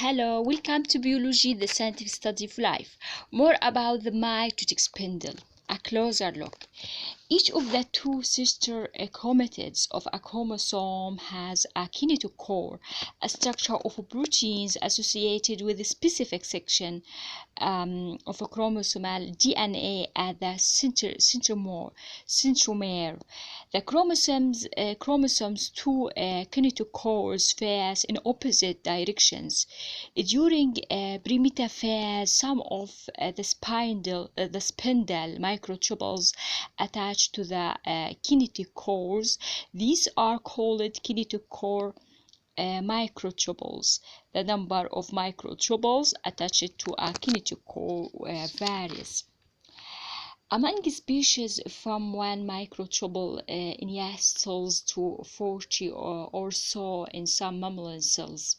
Hello, welcome to Biology, the scientific study of life. More about the mitotic spindle. A closer look. Each of the two sister chromatids of a chromosome has a kinetochore, a structure of proteins associated with a specific section of a chromosomal DNA at the centromere. The chromosomes two kinetochores face in opposite directions. During pre-metaphase, some of the spindle microtubules attached to the kinetochores. These are called kinetochore microtubules. The number of microtubules attached to a kinetochore varies. Among species, from 1 microtubule in yeast cells to 40 or so in some mammalian cells.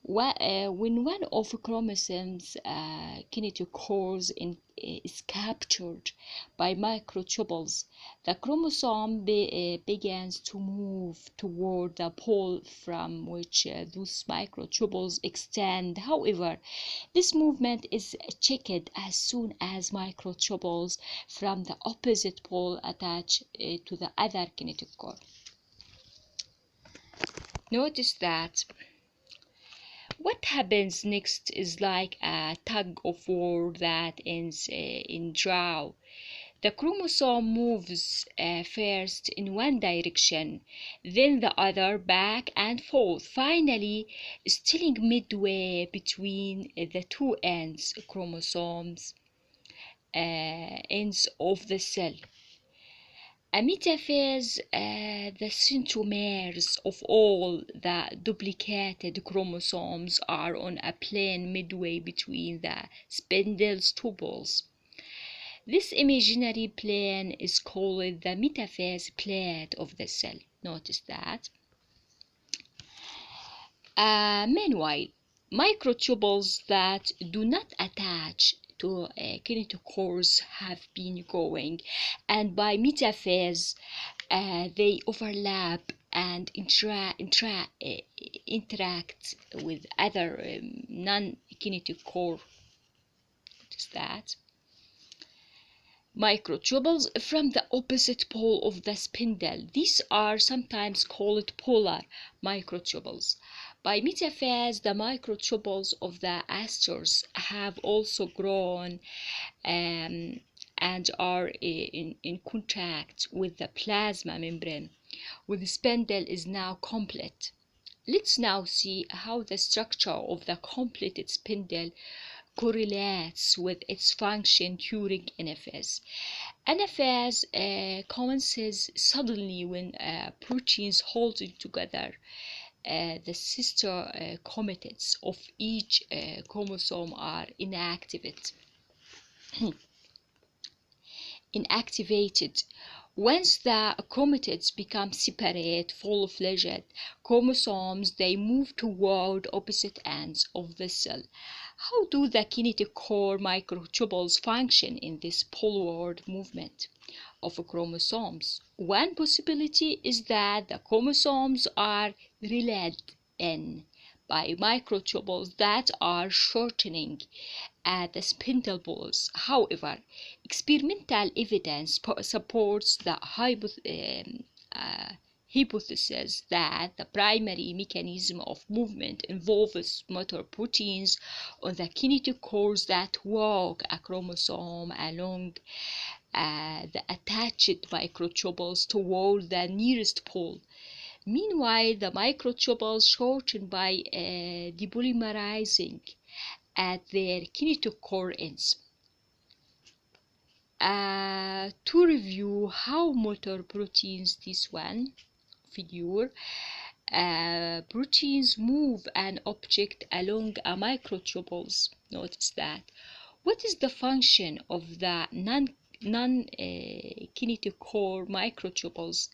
When one of chromosomes kinetochores is captured by microtubules, the chromosome begins to move toward the pole from which those microtubules extend. However, this movement is checked as soon as microtubules from the opposite pole attach to the other kinetochore. Notice that what happens next is like a tug of war that ends in draw. The chromosome moves first in one direction, then the other, back and forth, finally stilling midway between the two chromosomes ends of the cell. A metaphase, the centromeres of all the duplicated chromosomes are on a plane midway between the spindle's tubules. This imaginary plane is called the metaphase plate of the cell. Notice that. Meanwhile, microtubules that do not attach to kinetochores have been growing, and by metaphase they overlap and interact with other non-kinetochore. Notice that. Microtubules from the opposite pole of the spindle. These are sometimes called polar microtubules. By metaphase, the microtubules of the asters have also grown and are in contact with the plasma membrane, with the spindle is now complete. Let's now see how the structure of the completed spindle correlates with its function during anaphase. Anaphase commences suddenly when proteins holding together the sister chromatids of each chromosome are inactivated. Once the chromatids become separate, full-fledged chromosomes, they move toward opposite ends of the cell. How do the kinetochore microtubules function in this poleward movement of chromosomes? One possibility is that the chromosomes are relayed in by microtubules that are shortening at the spindle poles. However, experimental evidence supports the hypothesis that the primary mechanism of movement involves motor proteins on the kinetochores that walk a chromosome along the attached microtubules toward the nearest pole. Meanwhile, the microtubules shorten by depolymerizing at their kinetochore ends. To review how motor proteins, this one figure, proteins move an object along a microtubules. Notice that. What is the function of the non-kinetochore microtubules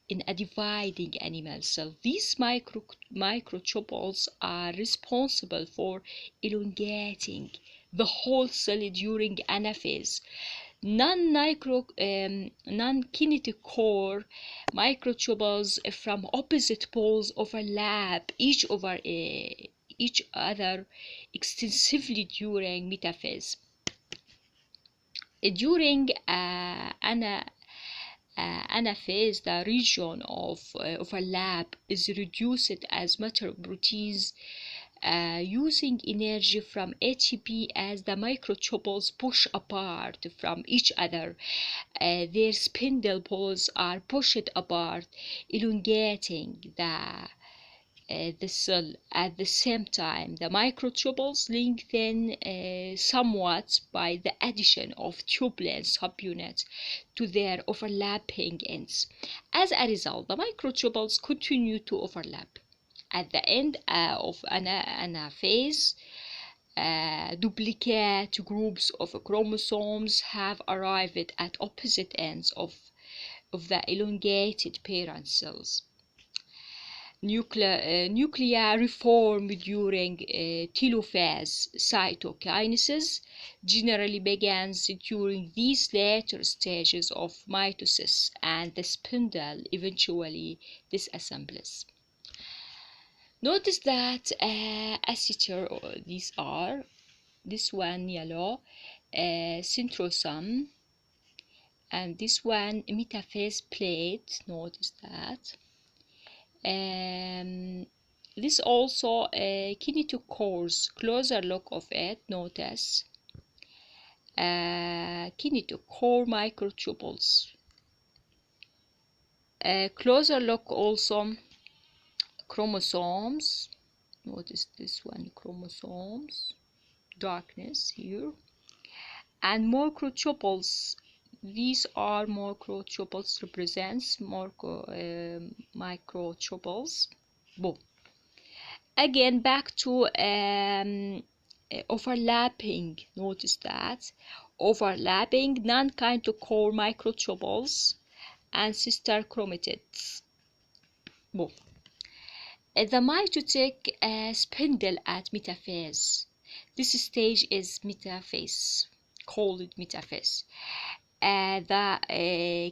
in a dividing animal cell? These microtubules are responsible for elongating the whole cell during anaphase. Non-kinetochore microtubules from opposite poles overlap each each other extensively during metaphase. During anaphase, the region of overlap is reduced as matter proteins using energy from ATP as the microtubules push apart from each other. Their spindle poles are pushed apart, elongating the cell. At the same time, the microtubules lengthen somewhat by the addition of tubular subunits to their overlapping ends. As a result, the microtubules continue to overlap. At the end of anaphase, duplicate groups of chromosomes have arrived at opposite ends of the elongated parent cells. Nuclear reform during telophase cytokinesis generally begins during these later stages of mitosis, and the spindle eventually disassembles. Notice that acetyl, these are, this one yellow, centrosome, and this one metaphase plate. Notice that. This also kinetochores. Closer look of it. Notice kinetochore microtubules. Closer look also chromosomes. Notice this one, chromosomes, darkness here, and microtubules. These are microtubules, represents microtubules. Boom. Again, back to overlapping. Notice that overlapping non-kinetochore microtubules and sister chromatids. Boom. The mitotic spindle at metaphase. This stage is metaphase, called metaphase. The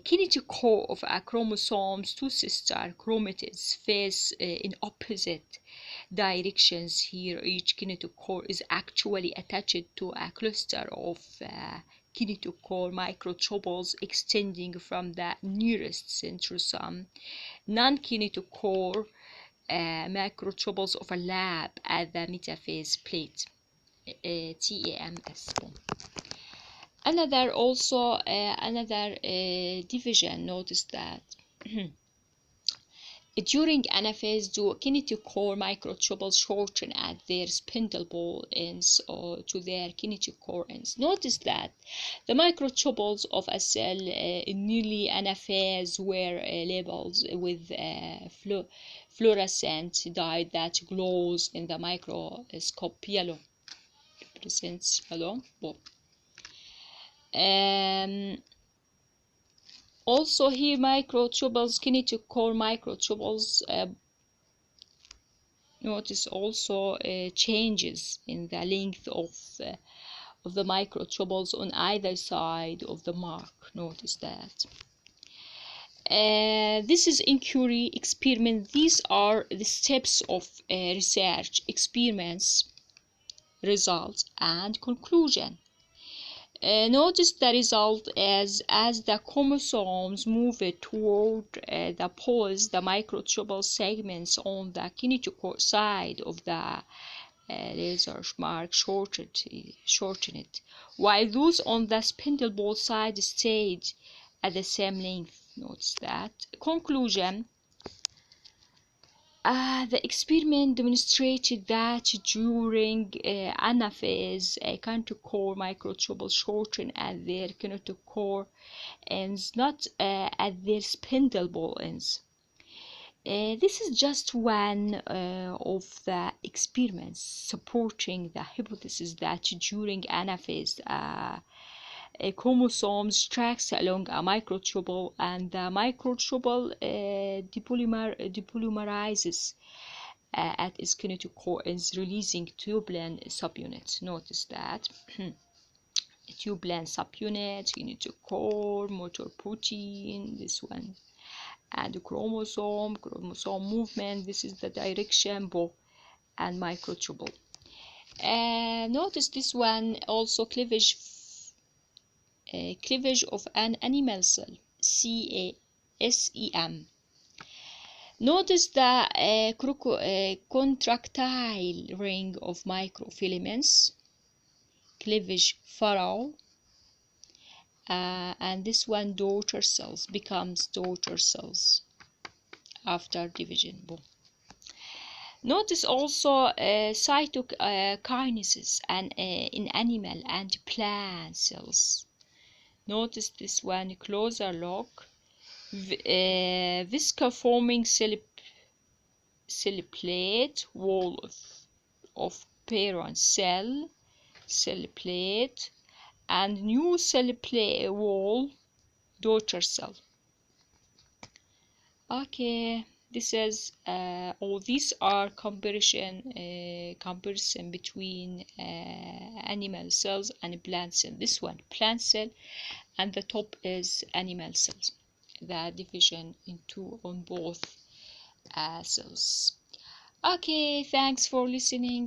kinetochore of a chromosome's two sister chromatids face in opposite directions. Here, each kinetochore is actually attached to a cluster of kinetochore microtubules extending from the nearest centrosome. Non-kinetochore microtubules overlap at the metaphase plate. TAMS. Another division. Notice that during anaphase, do kinetochore microtubules shorten at their spindle pole ends or to their kinetochore ends. Notice that the microtubules of a cell in nearly anaphase were labeled with fluorescent dye that glows in the microscope yellow. Represents yellow. Also here, microtubules, kinetochore microtubules, notice also changes in the length of the microtubules on either side of the mark. Notice that. This is inquiry experiment. These are the steps of research, experiments, results, and conclusion. Notice the result as the chromosomes move toward the poles, the microtubule segments on the kinetochore side of the laser mark shorten it, while those on the spindle ball side stayed at the same length. Notice that. Conclusion. The experiment demonstrated that during anaphase, kinetochore microtubules shorten at their kinetochore ends, not at their spindle ball ends. This is just one of the experiments supporting the hypothesis that during anaphase, chromosomes tracks along a microtubule, and the microtubule depolymerizes at its kinetochore ends, releasing tubulin subunits. Notice that. Tubulin subunit, kinetochore, motor protein, this one, and chromosome movement. This is the direction. and microtubule. Notice this one also cleavage of an animal cell, CASEM. Notice the contractile ring of microfilaments, cleavage furrow, and this one daughter cells becomes daughter cells after division. Boom. Notice also cytokinesis in animal and plant cells. Notice this one closer look. Visca-forming cell plate, wall of parent cell plate, and new cell plate wall, daughter cell. Okay, this is all these are comparison between animal cells and plant cell. This one plant cell, and the top is animal cells. The division into on both cells. Okay, thanks for listening.